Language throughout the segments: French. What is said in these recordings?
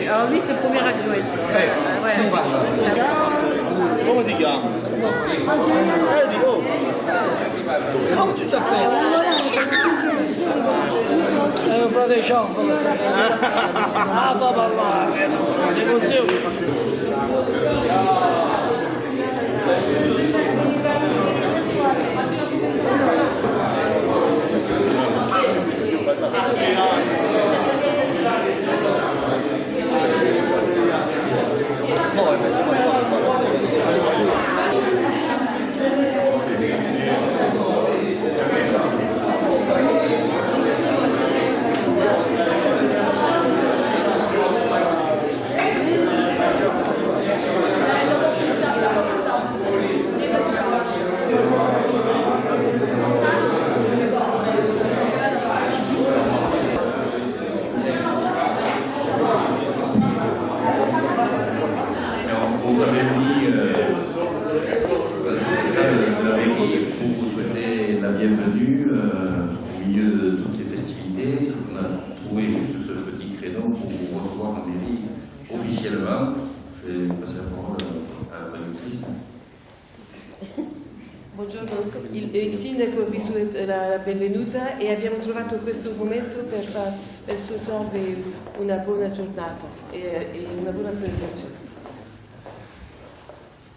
Alors lui, c'est le premier adjoint. Come ti chiami? Di nuovo. Come tu t'appelles? Frate Ciambolo. Ah, va parlare. Sei con zio. Bienvenue au milieu de toutes ces festivités. On a trouvé juste ce petit créneau pour vous recevoir en mairie officiellement. Je vais passer la parole à la traductrice. Buongiorno, il sindaco vi souhaite la benvenuta e abbiamo trovato questo momento per souhaitarvi una buona giornata e una buona celebrazione.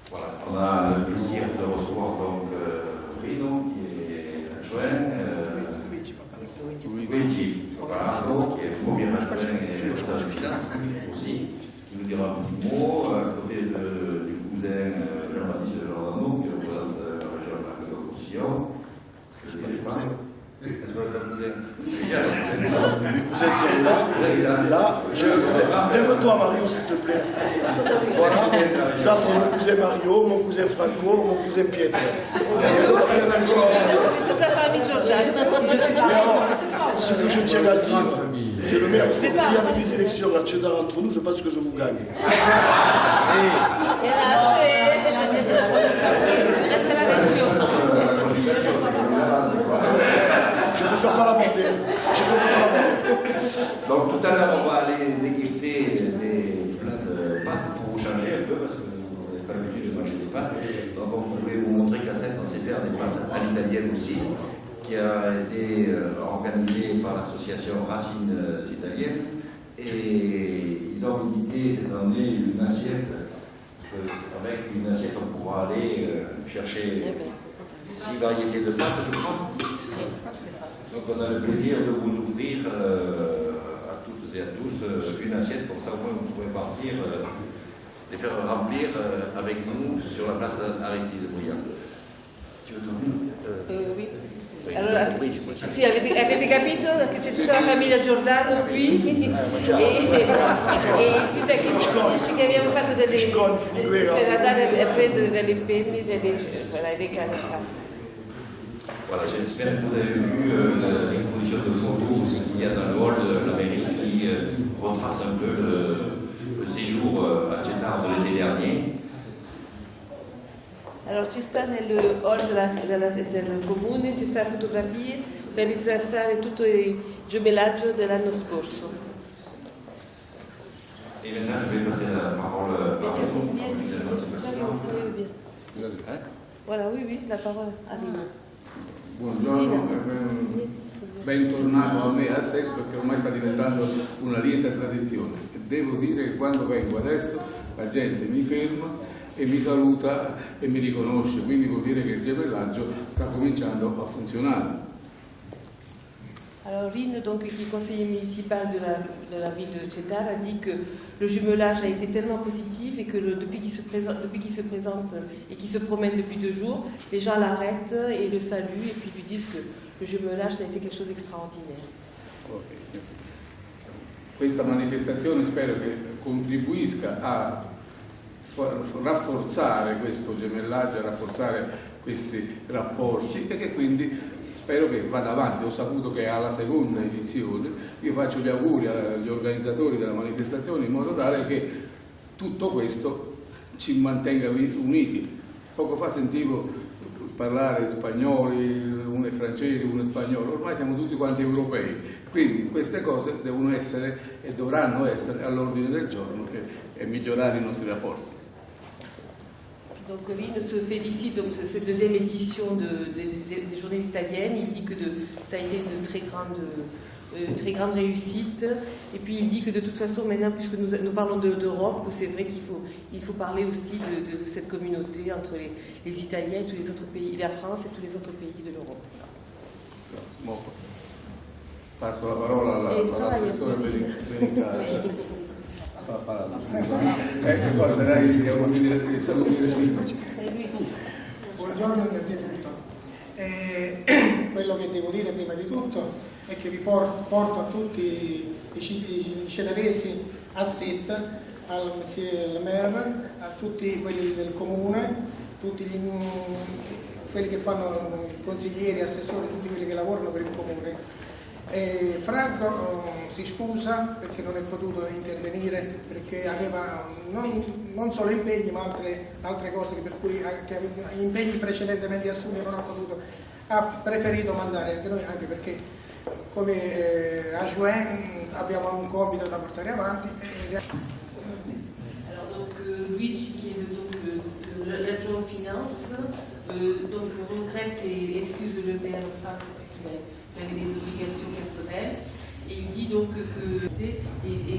Voilà, on a le plaisir de recevoir donc Rino, qui est adjoint, Luigi Palazzo, qui est le premier adjoint et responsable de finance aussi, qui nous dira un petit mot, à côté du cousin Jean-Baptiste Giordano, qui représente la région de Languedoc-Roussillon. Je ne connais pas. Est-ce que le cousin? Les cousins sont là. Lève-toi Mario, s'il te plaît. Voilà, ça c'est mon cousin Mario, mon cousin Franco, mon cousin Pietro. C'est toute la famille Giordano. Mais alors, ce que je tiens à dire, c'est le maire, s'il y avait des élections à Tchédar entre nous, je pense que je vous gagne. Je ne peux faire pas la montée. Donc tout à l'heure, on va aller déguster des plats de pâtes pour vous changer un peu, parce que vous n'avez pas l'habitude de manger des pâtes. Donc on voulait vous montrer qu'à Sète, on sait faire des pâtes à l'italienne aussi, qui a été organisée par l'association Racines Italiennes. Et ils ont l'idée cette année une assiette. Avec une assiette, on pourra aller chercher 6 variétés de pâtes, je crois. Donc on a le plaisir de vous ouvrir à toutes et à tous une assiette, comme ça au moins vous pouvez partir, les faire remplir avec nous sur la place Aristide Briand. Tu veux tornare? Oui. Allora, sì, avete capito che c'è tutta la famiglia Giordano qui e il sindaco dice che abbiamo fatto per andare a prendere degli impegni dei candidati. Voilà, j'espère que vous avez vu l'exposition de photos aussi qu'il y a dans le hall de la mairie qui retrace un peu le séjour à Tchédar de l'été dernier. Allora ci sta nel hall del comune, ci sta fotografie per ritracciare tutto il giomellaggio dell'anno scorso. Et maintenant je vais passer la parole à Voilà, oui, la parola arriva. Buongiorno, bentornato a me a Sète perché ormai sta diventando una lieta tradizione. Devo dire che quando vengo adesso la gente mi ferma e mi saluta e mi riconosce, quindi vuol dire che il gemellaggio sta cominciando a funzionare. Alors Rine, donc, qui est conseiller municipal de la ville de Cetar, a dit que le jumelage a été tellement positif et que depuis qu'il se présente et qu'il se promène depuis 2 jours, les gens l'arrêtent et le saluent et puis lui disent que le jumelage ça a été quelque chose d'extraordinaire. Okay. Questa manifestazione spero che contribuisca a rafforzare questo gemellaggio, a rafforzare questi rapporti e che quindi spero che vada avanti. Ho saputo che è alla seconda edizione, io faccio gli auguri agli organizzatori della manifestazione in modo tale che tutto questo ci mantenga uniti. Poco fa sentivo parlare spagnoli, uno è francese, uno è spagnolo, ormai siamo tutti quanti europei, quindi queste cose devono essere e dovranno essere all'ordine del giorno e migliorare i nostri rapporti. Donc Rine se félicite donc, de cette deuxième édition des journées italiennes. Il dit que ça a été une très grande réussite. Et puis il dit que de toute façon, maintenant, puisque nous parlons d'Europe, c'est vrai qu'il faut parler aussi de cette communauté entre les Italiens et tous les autres pays, la France et tous les autres pays de l'Europe. Bon. Passo la parola all'assessore Benincasa. Buongiorno innanzitutto. Quello che devo dire prima di tutto è che vi porto a tutti i cedaresi a Sète, al Monsieur le Maire, a tutti quelli del comune, tutti quelli che fanno i consiglieri, assessori, tutti quelli che lavorano per il comune. Franco si scusa perché non è potuto intervenire perché aveva non solo impegni ma altre cose per cui gli impegni precedentemente assunti non ha potuto, ha preferito mandare anche noi, anche perché come a Juin abbiamo un compito da portare avanti. Alors donc Luigi qui est l'adjoint aux finances donc regrette et excuse le maire Franco il avait des obligations personnelles et il dit donc et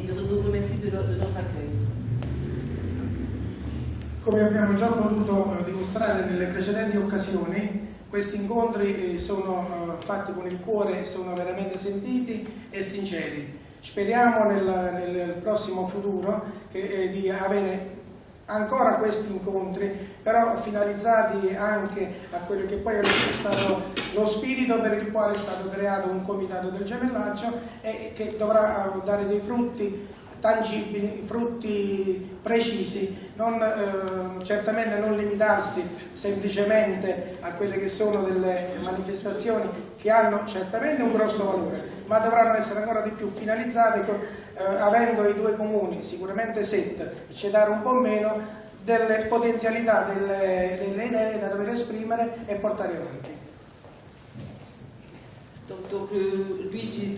nous remercie de notre accueil. Come abbiamo già potuto dimostrare nelle precedenti occasioni, questi incontri sono fatti con il cuore, sono veramente sentiti e sinceri. Speriamo nel prossimo futuro di avere ancora questi incontri, però finalizzati anche a quello che poi è stato lo spirito per il quale è stato creato un comitato del gemellaggio e che dovrà dare dei frutti tangibili, frutti precisi, certamente non limitarsi semplicemente a quelle che sono delle manifestazioni che hanno certamente un grosso valore, ma dovranno essere ancora di più finalizzate avendo i 2 comuni, sicuramente Sète e Cetar un po' meno, delle potenzialità, delle idee da dover esprimere e portare avanti. Donc Luigi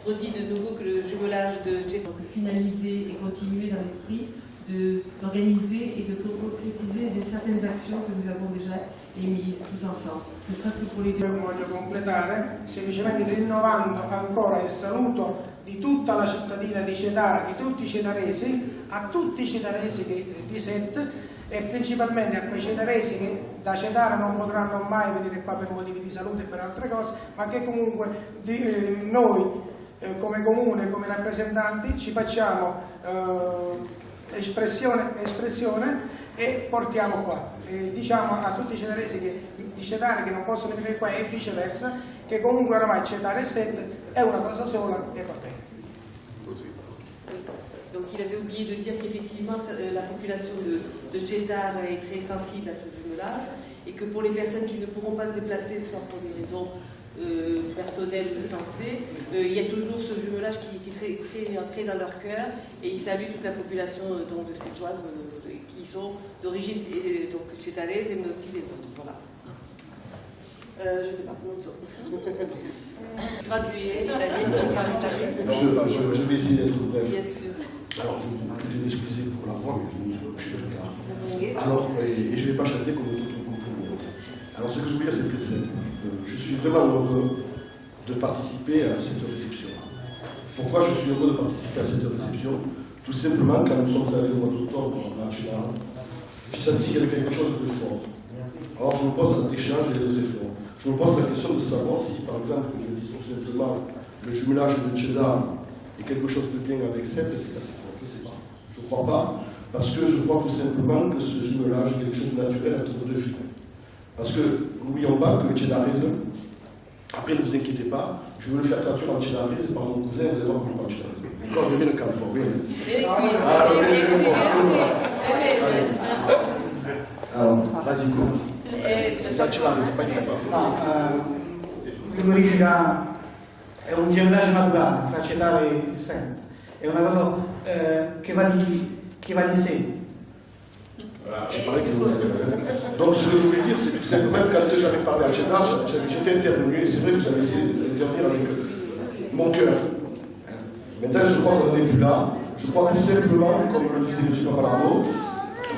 redit de nouveau que le jumelage de Cetar finaliser et continuer dans l'esprit d'organiser et de concrétiser certaines actions que nous avons déjà émises tous ensemble. Ne serait-ce que pour les deux. Voglio completare semplicemente rinnovando ancora il saluto di tutta la cittadina di Cetar, di tutti i cedaresi, a tutti i cedaresi di Sète e principalmente a quei cedaresi che da Cetar non potranno mai venire qua per motivi di salute e per altre cose, ma che comunque noi come comune, come rappresentanti ci facciamo espressione e portiamo qua. Diciamo a tutti i cedaresi di Cetar che non possono venire qua e viceversa, che comunque oramai Cetar e Sète è una cosa sola e va bene. Donc il avait oublié de dire qu'effectivement la population de Cetar est très sensible à ce jumelage et que pour les personnes qui ne pourront pas se déplacer, soit pour des raisons personnelles ou de santé, il y a toujours ce jumelage qui est ancré dans leur cœur et ils saluent toute la population donc, de Sétoises qui sont d'origine cetaraise mais aussi les autres. Voilà. Je ne sais pas, non so. Traduire, Je vais essayer d'être bref. bien sûr. Alors, je vous prie de m'excuser pour la voix, mais je me suis couché de tard. Alors, et je ne vais pas chanter comme tout un couple. Alors, ce que je veux dire, c'est très simple. Je suis vraiment heureux de participer à cette réception. Pourquoi je suis heureux de participer à cette réception? Tout simplement, quand nous sommes allés au mois d'octobre à Chetar, j'ai senti qu'il y avait quelque chose de fort. Alors je me pose un échange et des efforts. Je me pose la question de savoir si, par exemple, je dis tout simplement le jumelage de cheddar est quelque chose de bien avec cèpe, c'est assez fort. Je ne sais pas. Je ne crois pas, parce que je crois tout simplement que ce jumelage est quelque chose de naturel entre deux fibres. Parce que n'oublions pas que le cheddarise, après ne vous inquiétez pas, je veux le faire traduire en cheddarise par mon cousin, vous allez voir comment cheddarise. Encore je viens de Californie. Alors, vas-y, commence. La cheddarise, pas capable. Lui dice che è un gemellaggio naturale tra cettare e il sento, è una cosa che va di sé. Donc ce que je voulais dire, c'est tout simplement quand j'avais parlé à Cheddar, j'étais intervenu et c'est vrai que j'avais essayé d'intervenir avec mon cœur. Maintenant je crois qu'on n'est plus là. Je crois tout simplement, comme le disait M. Papalardo,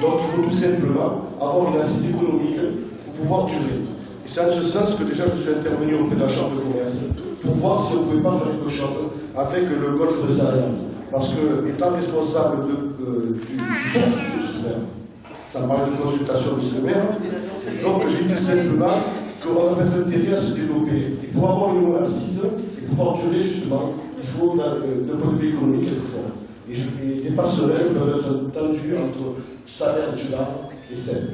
donc il faut tout simplement avoir une assise économique pour pouvoir durer. Et c'est en ce sens que déjà je suis intervenu auprès de la Chambre de commerce pour voir si on ne pouvait pas faire quelque chose avec le golfe de Sahel. Parce que, étant responsable du j'espère, ça me parlait de consultation, monsieur le maire, donc j'ai dit tout simplement qu'on a intérêt à se développer. Et pour avoir une assise et pouvoir durer, justement, il faut, d'un point de vue économique, être fort. Et des passerelles peuvent être tendues entre salaire, cheddar et sel.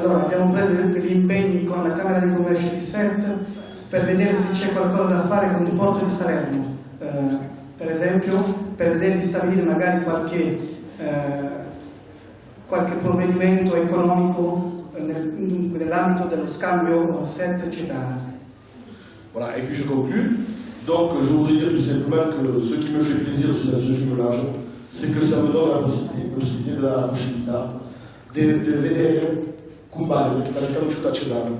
Allora abbiamo preso degli impegni con la Camera di Commercio di Sent per vedere se c'è qualcosa da fare con il porto di Salerno, per esempio per vedere di stabilire magari qualche provvedimento economico nell'ambito dello scambio Sent-Cheddar. Voilà, et puis je conclue. Donc je voudrais dire tout simplement que ce qui me fait plaisir aussi dans ce jumelage, c'est que ça me donne la possibilité de la possibilità di vedere Kumbali, la conosciuta a Cheddar,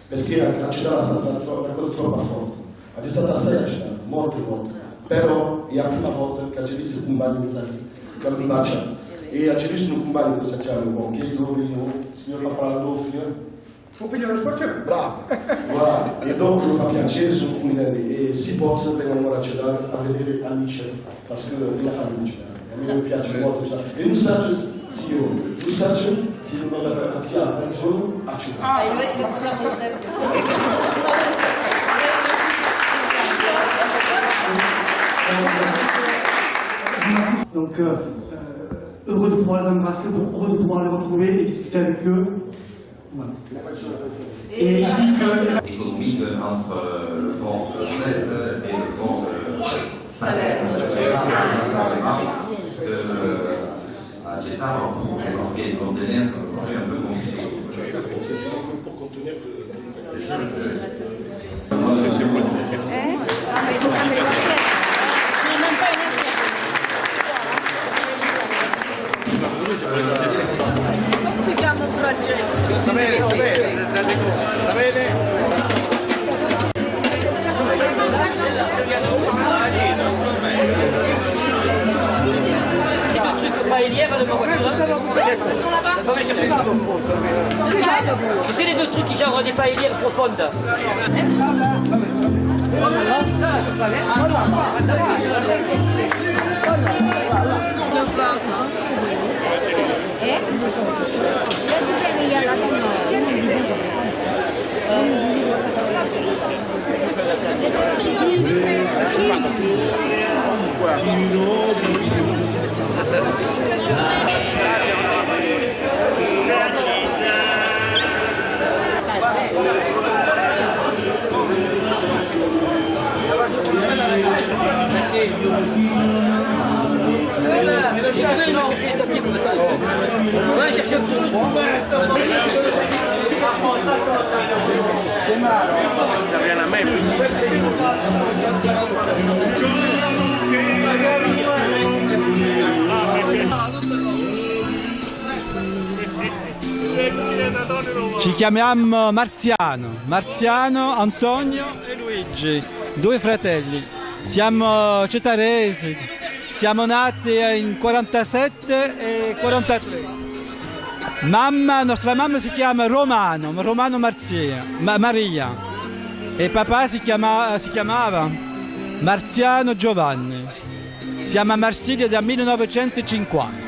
perché a Cheddar è stata una cosa troppo forte, è stata assai a Cheddar, molto forte, però è la prima volta che ha visto Kumbali che non bacia, e ha visto un Kumbali che sappiamo, con chi il signor Papalardo, Tuo figlio è uno sportivo? bravo, voilà. E donc mi fa piacere, sono comunelli, e si possono venire a Cheddar a vedere Alice, perché la famiglia a me mi piace molto Cheddar, e un saggio, signore, un saggio, si domanda a chi ha pensato a Cheddar. Donc, heureux de pouvoir les embrasser, heureux de pouvoir les retrouver et discuter avec eux. Voilà. Et il dit que... économique entre le port de Sète et le port de Salers. À Cheddar, pour embarquer des conteneurs, ça me paraît un peu compliqué. Paella, va de ma voiture. Ils sont là-bas. On va les chercher. C'est les deux trucs qui genre des paellières profondes. Ouais, chercher un peu. Ci chiamiamo Marziano, Antonio e Luigi, due fratelli. Siamo cettaresi, siamo nati in 47 e 43. Nostra mamma si chiama Romano Maria e papà si chiamava Marziano Giovanni. Siamo a Marsiglia dal 1950.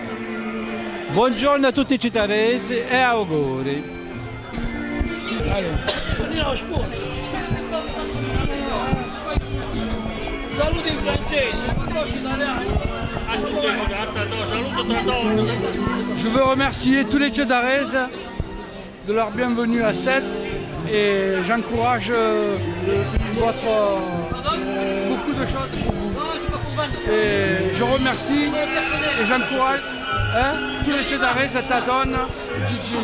Buongiorno a tutti i citaresi e auguri. Saluti in francese, conosci italiano? Je veux remercier tous les Tchedaraises de leur bienvenue à Sète et j'encourage beaucoup de choses pour vous. Et je remercie et j'encourage tous les Tchedaraises à Tadone, Gigi.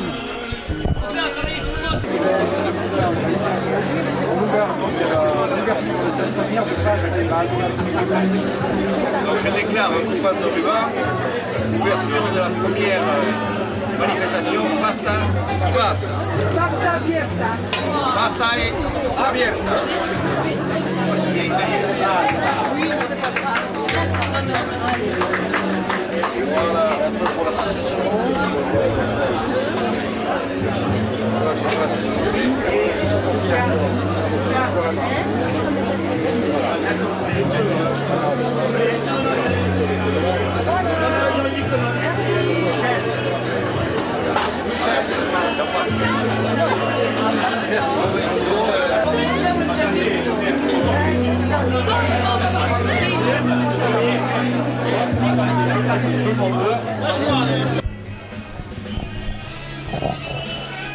Donc je déclare un coup de passe au ruban, ouverture de la première manifestation Basta y Basta. Basta abierta. Basta e abierta. Aussi bien italien. Et voilà, un peu pour l'association. Merci.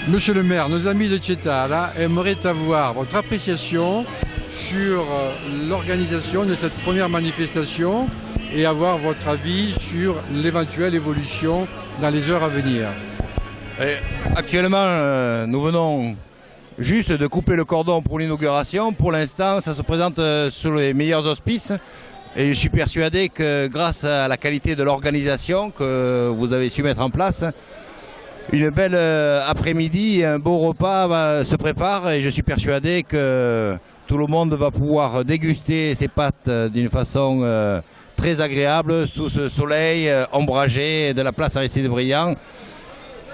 Monsieur le maire, nos amis de Tchétara aimeraient avoir votre appréciation sur l'organisation de cette première manifestation et avoir votre avis sur l'éventuelle évolution dans les heures à venir. Actuellement, nous venons juste de couper le cordon pour l'inauguration. Pour l'instant, ça se présente sous les meilleurs auspices. Et je suis persuadé que grâce à la qualité de l'organisation que vous avez su mettre en place, une belle après-midi, un beau repas se prépare et je suis persuadé que tout le monde va pouvoir déguster ces pâtes d'une façon très agréable sous ce soleil ombragé de la place Aristide Briand.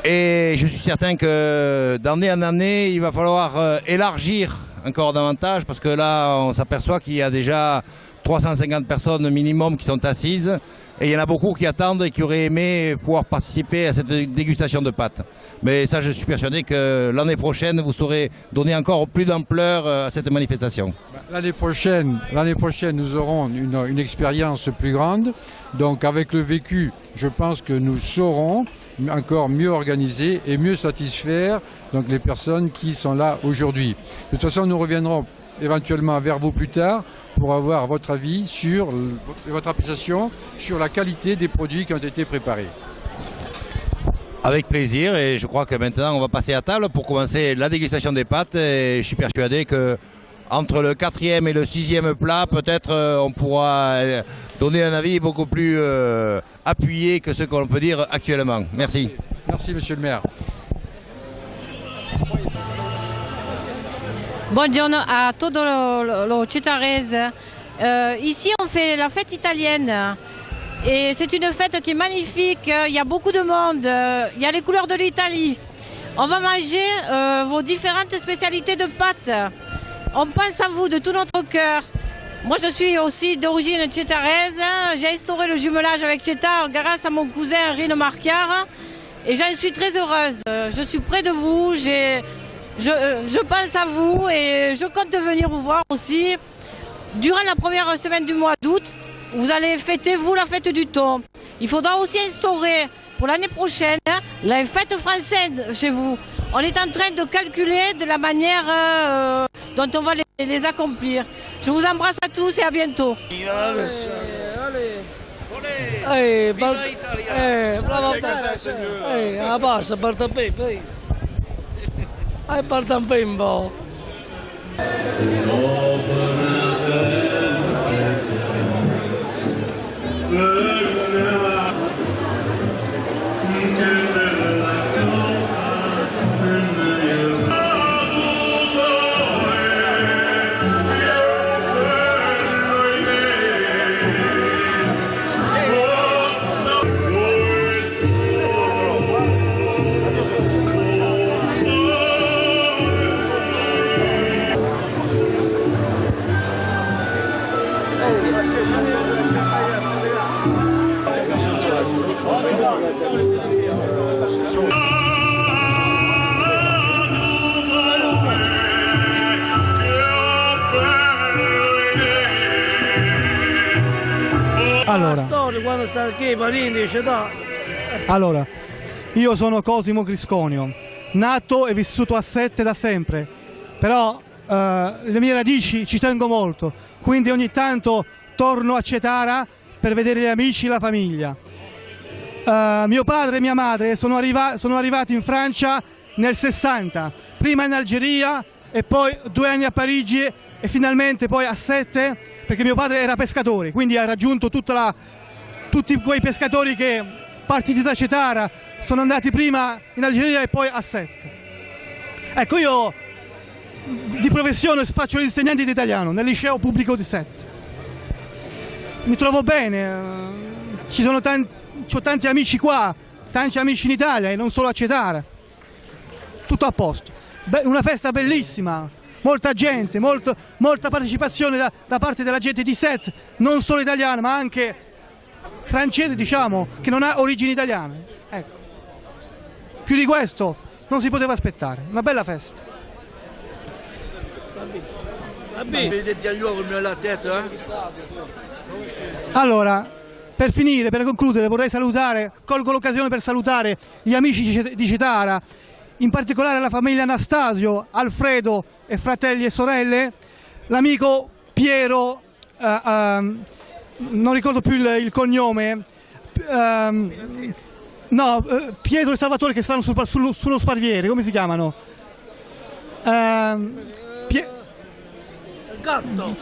Et je suis certain que d'année en année, il va falloir élargir encore davantage parce que là, on s'aperçoit qu'il y a déjà 350 personnes minimum qui sont assises et il y en a beaucoup qui attendent et qui auraient aimé pouvoir participer à cette dégustation de pâtes. Mais ça, je suis persuadé que l'année prochaine, vous saurez donner encore plus d'ampleur à cette manifestation. L'année prochaine, nous aurons une expérience plus grande. Donc avec le vécu, je pense que nous saurons encore mieux organiser et mieux satisfaire donc, les personnes qui sont là aujourd'hui. De toute façon, nous reviendrons éventuellement vers vous plus tard pour avoir votre avis sur votre appréciation sur la qualité des produits qui ont été préparés. Avec plaisir et je crois que maintenant on va passer à table pour commencer la dégustation des pâtes et je suis persuadé que entre le 4e et le 6e plat peut-être on pourra donner un avis beaucoup plus appuyé que ce qu'on peut dire actuellement. Merci. Merci monsieur le maire. Buongiorno a tutto lo Citarese. Ici, on fait la fête italienne. Et c'est une fête qui est magnifique. Il y a beaucoup de monde. Il y a les couleurs de l'Italie. On va manger vos différentes spécialités de pâtes. On pense à vous de tout notre cœur. Moi, je suis aussi d'origine citarese. J'ai instauré le jumelage avec Citar grâce à mon cousin Rino Marchiara. Et j'en suis très heureuse. Je suis près de vous. Je pense à vous et je compte venir vous voir aussi durant la première semaine du mois d'août. Vous allez fêter, vous, la fête du thon. Il faudra aussi instaurer pour l'année prochaine la fête française chez vous. On est en train de calculer de la manière dont on va les accomplir. Je vous embrasse à tous et à bientôt. Hai porta un bimbo. Allora. La storia, quando sta qui, i parenti, dice no. Allora, io sono Cosimo Crisconio, nato e vissuto a Sette da sempre, però le mie radici ci tengo molto, quindi ogni tanto torno a Cetara per vedere gli amici e la famiglia. Mio padre e mia madre sono arrivati in Francia nel 60, prima in Algeria e poi 2 anni a Parigi e finalmente poi a Sette, perché mio padre era pescatore, quindi ha raggiunto tutti quei pescatori che partiti da Cetara sono andati prima in Algeria e poi a Sette. Ecco, io di professione faccio l'insegnante di italiano nel liceo pubblico di Sette. Mi trovo bene, ho tanti amici qua, tanti amici in Italia e non solo a Cetara. Tutto a posto. Una festa bellissima, molta gente, molta partecipazione da parte della gente di Sette, non solo italiana ma anche francese, diciamo, che non ha origini italiane. Ecco. Più di questo non si poteva aspettare. Una bella festa. Allora, per finire, per concludere, vorrei colgo l'occasione per salutare gli amici di Cetara, in particolare la famiglia Anastasio, Alfredo e fratelli e sorelle, l'amico Piero, non ricordo più il cognome, Pietro e Salvatore, che stanno sullo Sparviere, come si chiamano?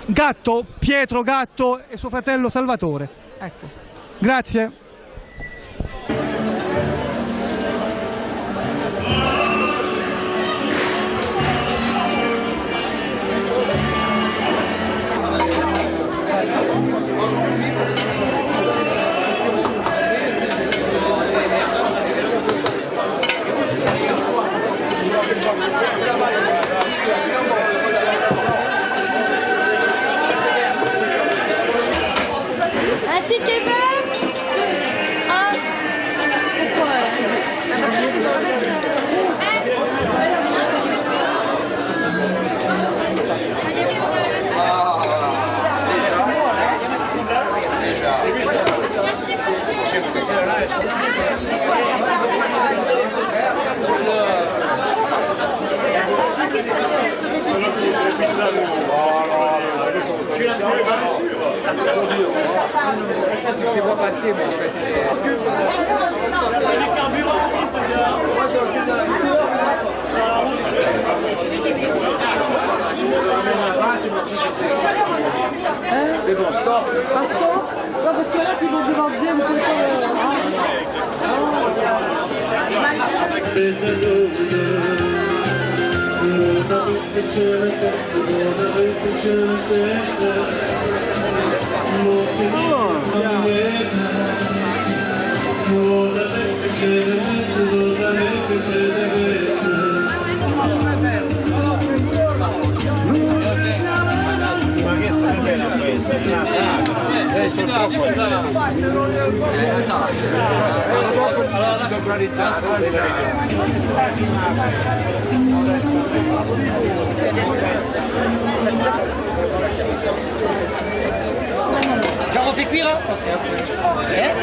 Gatto, Pietro Gatto e suo fratello Salvatore. Ecco. Grazie. Un ticket vert? Un? Pourquoi? Ça, c'est chez moi passé, moi, en fait. C'est bon, stop. Un stop? Non, parce que là, tu vas demander, vous pouvez Ci hanno fait cuire?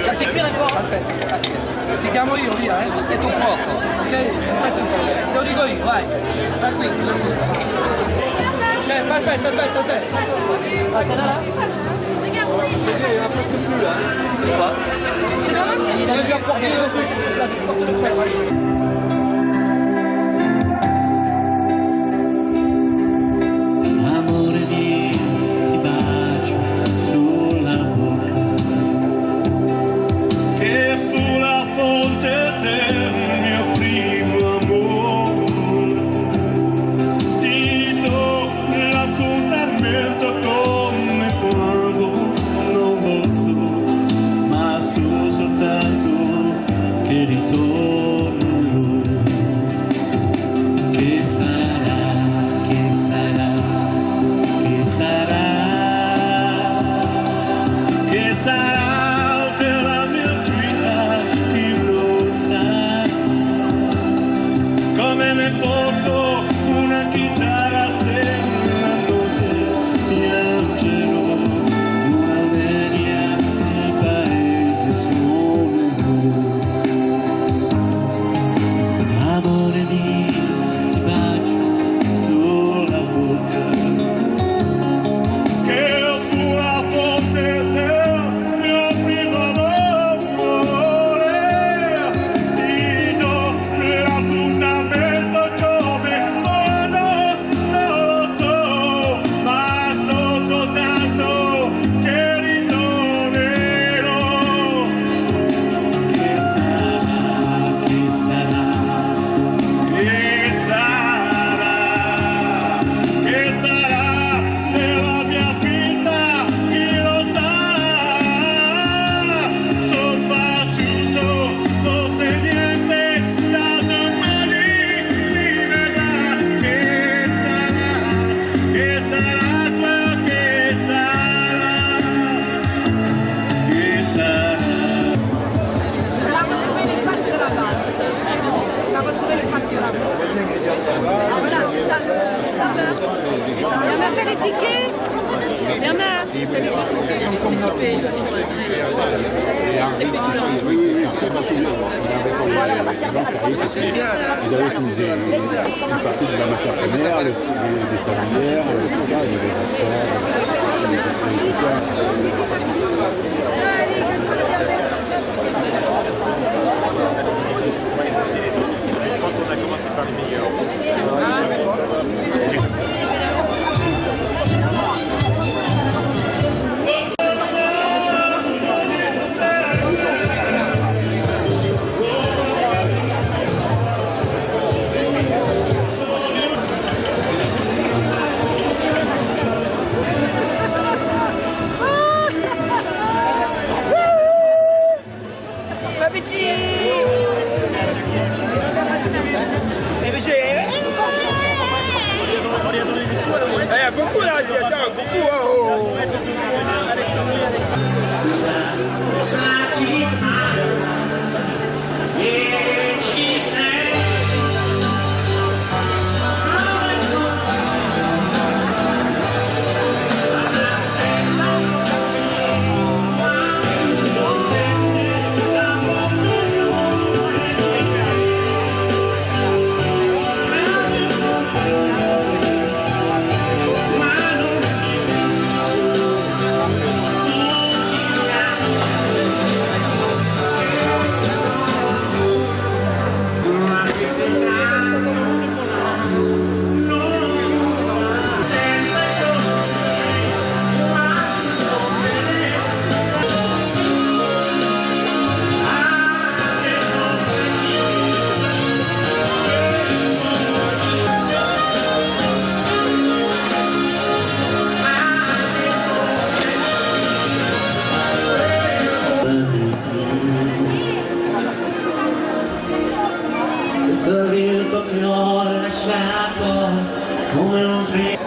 Ci hanno fait cuire ancora? Aspetta. Ti chiamo io, via, aspetta un po'. Ok? Aspetta un po'. Te lo dico io, vai. Vai qui. Cioè, aspetta. Passa da là. Il a presque plus là. C'est pas. Il avait bien porté le truc. Amore mio, ti bacio sulla bocca, che fu la fonte del mio primo amore. Ti do l'appuntamento come quando non lo so, ma so soltanto che ritorno. tickets. Il y en a. Oui, c'était pas souvenir. Ils avaient utilisé une partie de la matière première, des sablières, tout ça, il y avait quand on a commencé par les meilleurs. Beaucoup là, beaucoup. Saluto che ho lasciato come un figlio.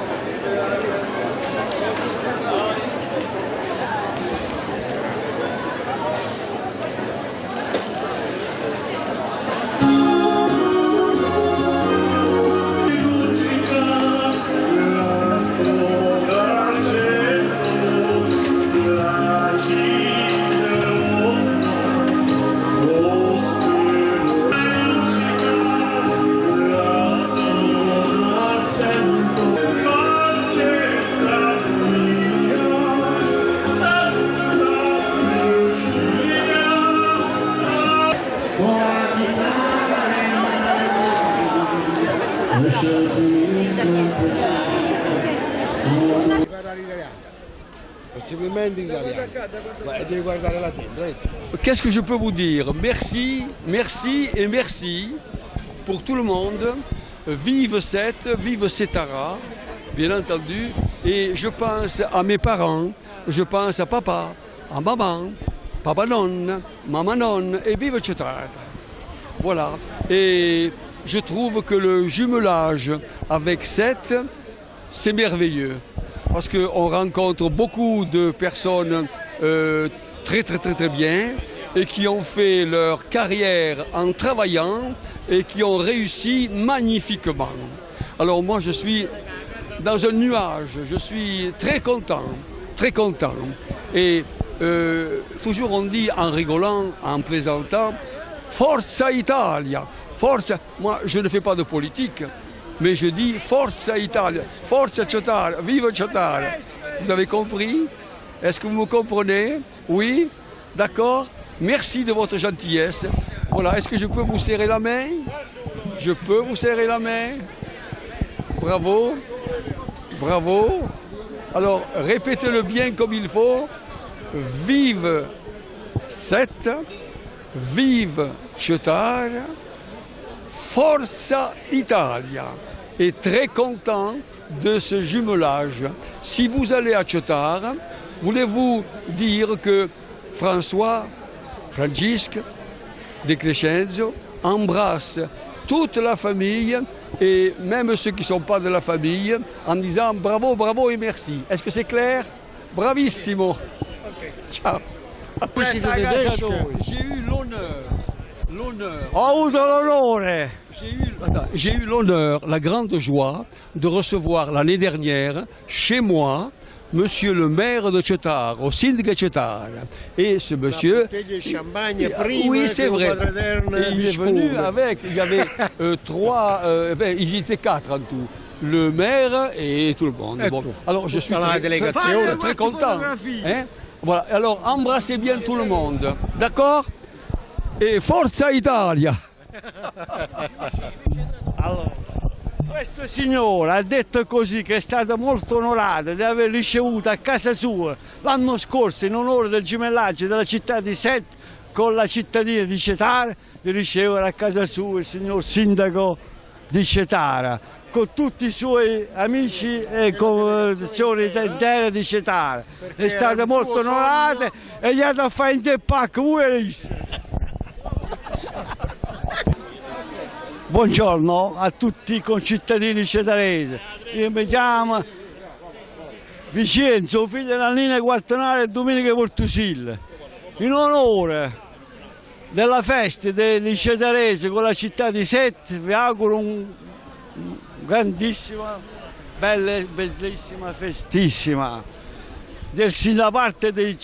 Qu'est-ce que je peux vous dire? Merci, merci et merci pour tout le monde. Vive Sète, vive Setara, bien entendu. Et je pense à mes parents, je pense à papa, à maman, papa non, maman non, et vive Cetar. Voilà. Et je trouve que le jumelage avec Sète, c'est merveilleux. Parce qu'on rencontre beaucoup de personnes très bien et qui ont fait leur carrière en travaillant et qui ont réussi magnifiquement. Alors moi je suis dans un nuage, je suis très content. Et toujours on dit en rigolant, en plaisantant, Forza Italia, Forza. Moi je ne fais pas de politique, mais je dis Forza Italia, Forza Cetar, vive Cetar. Vous avez compris? Est-ce que vous me comprenez? Oui? D'accord? Merci de votre gentillesse. Voilà, est-ce que je peux vous serrer la main? Je peux vous serrer la main? Bravo. Bravo. Alors, répétez-le bien comme il faut. Vive Sète, vive Cetar, Forza Italia. Et très content de ce jumelage. Si vous allez à Cetar, voulez-vous dire que Francisque De Crescenzo embrasse toute la famille et même ceux qui ne sont pas de la famille en disant bravo, bravo et merci. Est-ce que c'est clair? Bravissimo. Okay. Ciao. J'ai eu l'honneur. Ho avuto l'onore. J'ai eu l'honneur, la grande joie de recevoir l'année dernière chez moi Monsieur le maire de Cetara, au Sindaco Cetara. Et ce monsieur. Oui, c'est vrai. Il est venu avec. Il y avait ils étaient 4 en tout. Le maire et tout le monde. Bon. Alors je suis très content. Hein? Voilà. Alors embrassez bien tout le monde. D'accord? E Forza Italia! Allora, questo signore ha detto così che è stato molto onorato di aver ricevuto a casa sua l'anno scorso in onore del gemellaggio della città di Sette con la cittadina di Cetara, di ricevere a casa sua il signor sindaco di Cetara con tutti i suoi amici e comunicazioni intere di Cetara. È stato molto onorato e gli ha dato a fare in te pacco pure. Buongiorno a tutti i concittadini cetaresi, io mi chiamo Vicenzo, figlio della Nina Quartanale e Domenica Portusil. In onore della festa dei cetaresi con la città di Sette vi auguro un grandissima, bellissima, festissima da parte dei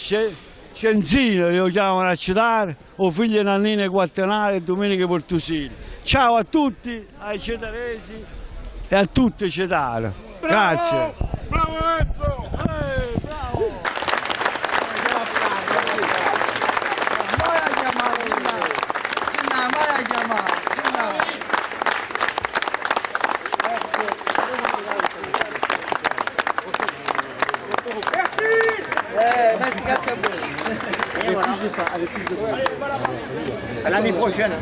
Cenzino, lo chiamano a Cetara, o figlio di Nannina Quartanale e Domenica Portusil. Ciao a tutti, ai cetaresi e a tutte Cetara. Grazie. Bravo Enzo! Bravo! Merci, grazie a voi. À l'année prochaine.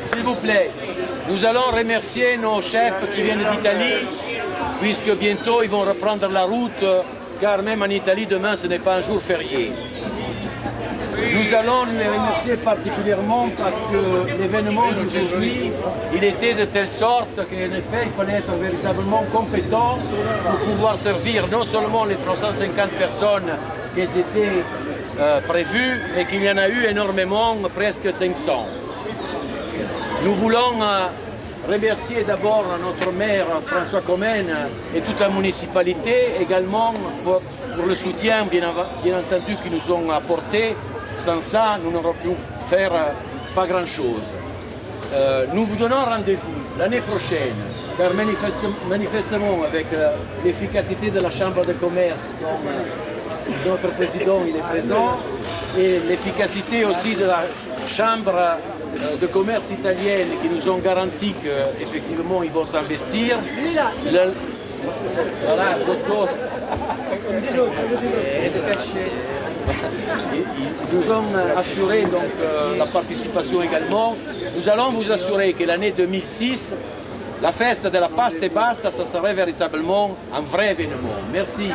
S'il vous plaît, nous allons remercier nos chefs qui viennent d'Italie, puisque bientôt ils vont reprendre la route, car même en Italie, demain, ce n'est pas un jour férié. Nous allons les remercier particulièrement parce que l'événement d'aujourd'hui, il était de telle sorte qu'en effet, il fallait être véritablement compétent pour pouvoir servir non seulement les 350 personnes qui étaient prévues, mais qu'il y en a eu énormément, presque 500. Nous voulons remercier d'abord notre maire François Comène et toute la municipalité, également pour le soutien bien entendu qu'ils nous ont apporté. Sans ça, nous n'aurions pu faire pas grand-chose. Nous vous donnons rendez-vous l'année prochaine, car manifestement, avec l'efficacité de la Chambre de commerce, dont notre président il est présent, et l'efficacité aussi de la Chambre de commerce italienne qui nous ont garanti qu'effectivement ils vont s'investir. Voilà, docteur. Ils nous ont assuré donc, la participation également. Nous allons vous assurer que l'année 2006, la festa de la pasta et basta, ça serait véritablement un vrai événement. Merci.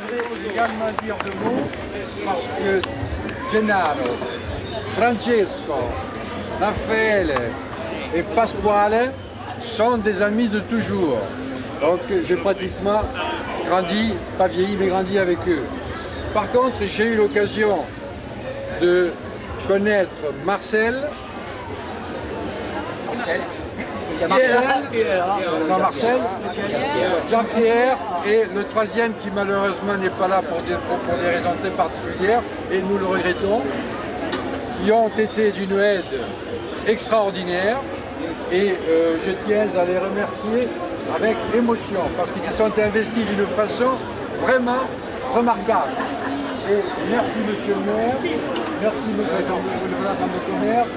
Je voudrais également dire deux mots parce que Gennaro, Francesco, Raffaele et Pasquale sont des amis de toujours. Donc j'ai pratiquement grandi, pas vieilli, mais grandi avec eux. Par contre, j'ai eu l'occasion de connaître Marcel, Jean-Pierre et le troisième qui malheureusement n'est pas là pour des raisons très particulières, et nous le regrettons, qui ont été d'une aide extraordinaire. Et je tiens à les remercier avec émotion parce qu'ils se sont investis d'une façon vraiment remarquable. Et merci Monsieur le maire, merci Monsieur la Chambre de commerce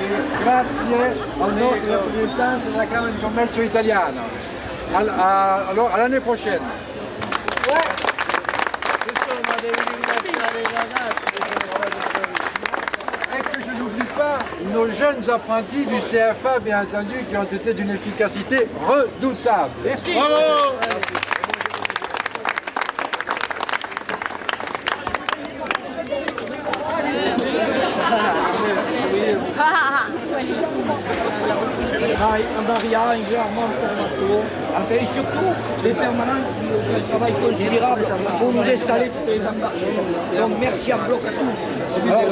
e grazie al nostro rappresentante della Camera di Commercio italiana. Alors, à l'année prochaine. Et que je n'oublie pas nos jeunes jeunes apprentis du CFA, bien entendu, qui ont été d'une efficacité redoutable. Merci. Bravo. Et surtout, les permanents qui font un travail considérable pour nous installer ces marchés. Donc merci à Bloc à tous. Alors,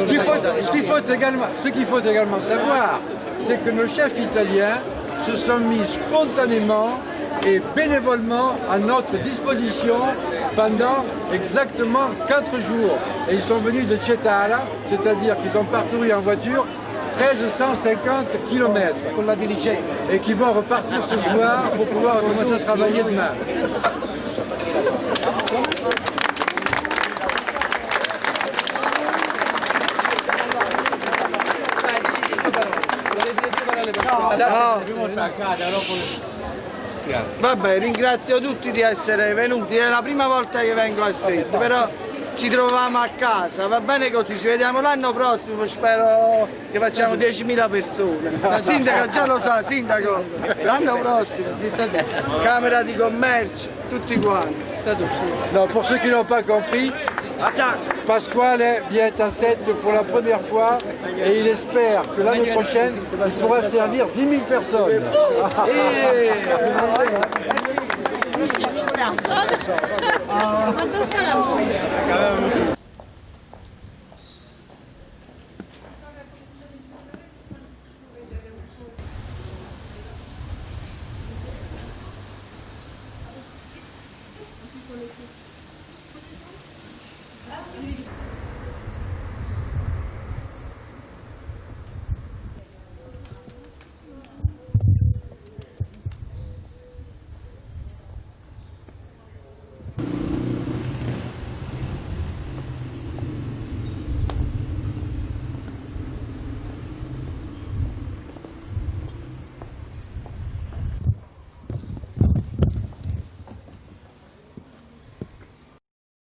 ce qu'il faut également savoir, c'est que nos chefs italiens se sont mis spontanément et bénévolement à notre disposition pendant exactement 4 jours. Et ils sont venus de Cetara, c'est-à-dire qu'ils ont parcouru en voiture 1350 km et qui vont repartir ce soir pour pouvoir commencer à travailler demain. Vabbè, ringrazio tutti di essere venuti, è la prima volta che vengo a Sette, però ci troviamo a casa, va bene così, ci vediamo l'anno prossimo, spero che facciamo 10.000 persone. Il sindaco già lo sa, sindaco, l'anno prossimo, Camera di Commercio, tutti quanti. Non, pour ceux qui n'ont pas compris, Pasquale vient à Sète pour la première fois et il espère que l'année prochaine, il pourra servir 10 000 personnes. Personne.